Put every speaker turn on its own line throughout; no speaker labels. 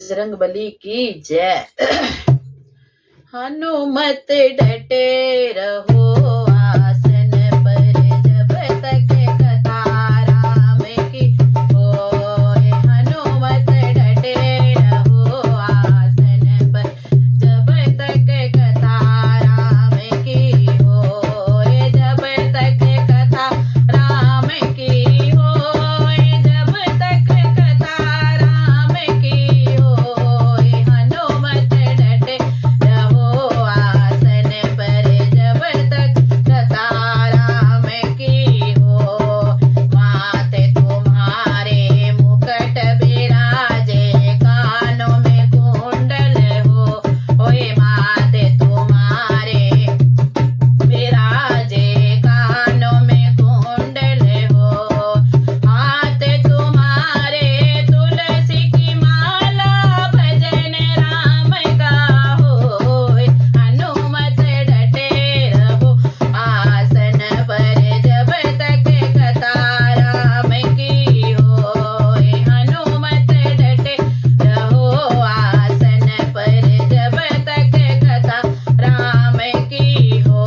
बजरंगबली की जय। हनुमत डटे रहो आसन पर, जब तक कथा राम की होए। हनुमत डटे रहो आसन पर, जब तक कथा राम की होए। जब तक कथा राम की होए, जब तक कथा राम की होए। हनुमत डटे रहो आसन पर, जब तक कथा राम की हो। माथे तुम्हारे मुकुट विराजे, कानों में कुंडल हो। ओए माथे तुम्हारे विराजे, कानों में कुंडल हो। हाथ तुम्हारे तुलसी की माला, भजन राम का होए। हनुमत डटे रहो आसन पर, जब तक कथा राम की होए। हनुमत डटे रहो आसन पर, जब तक कथा राम की हो।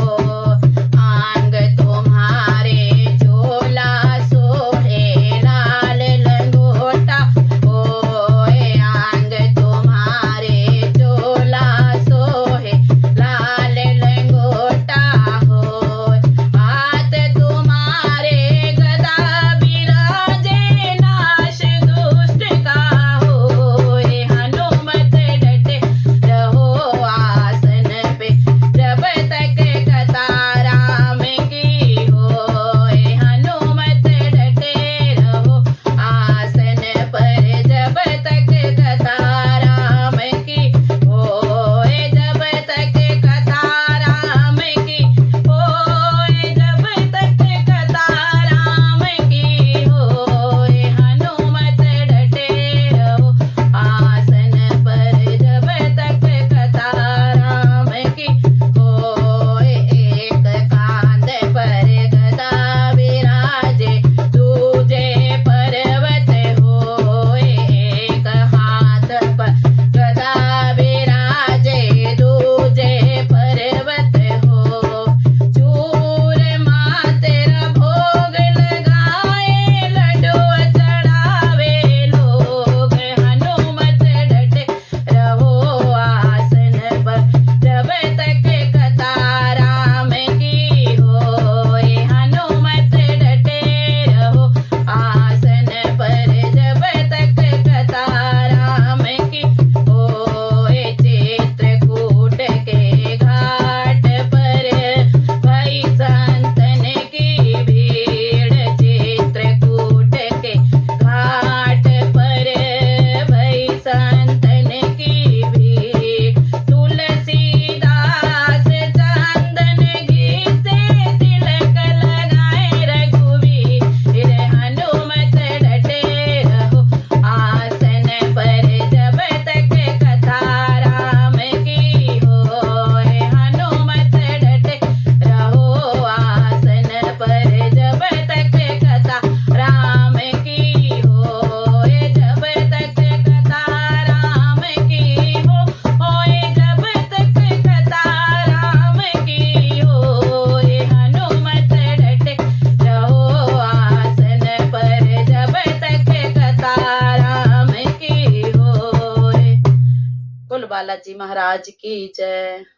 आंग तुम्हारे झोला सोहे, लाल लंगोटा होए। आंग तुम्हारे झोला सोहे, लाल लंगोटा होए। हाथ तुम्हारे गदा विराजे, नाश दुष्ट का होए। हनुमत डटे रहो आसन पे, जब तक कथा राम की होए। हनुमत डटे रहो आसन पर, जब तक कथा राम की होए। जब तक कथा राम की होए, जब तक कथा राम की होए। हनुमत डटे रहो आसन पर, जब तक कथा राम की होए। एक कांध पर गदा विराजे, दूजे पर्वत होए। एक हाथ पर गदा विराजे, दूजे पर्वत हो। चूरमा तेरा भोग लगाए, लड्डू चढ़ावे लोग। हनुमत डटे रहो आसन पर, जब तक कथा राम की होए। हनुमत डटे रहो आसन पर, जब तक कथा राम की होए। चित्रकूट के घाट पर भई संतन की भीड़, चित्रकूट के घाट पर भई संतन की भीड़। तुलसीदास चंदन घी से तिलक लगाए रघुवीर। हनुमत डटे रहो आसन पर, जब तक कथा राम की होए। हनुमत डटे रहो आसन पर, जब तक कथा राम की होए। जब तक कथा राम की होए, जब तक कथा राम की होए। हनुमत डटे रहो आसन पर, जब तक कथा राम की होए। कुल बालाजी महाराज की जय।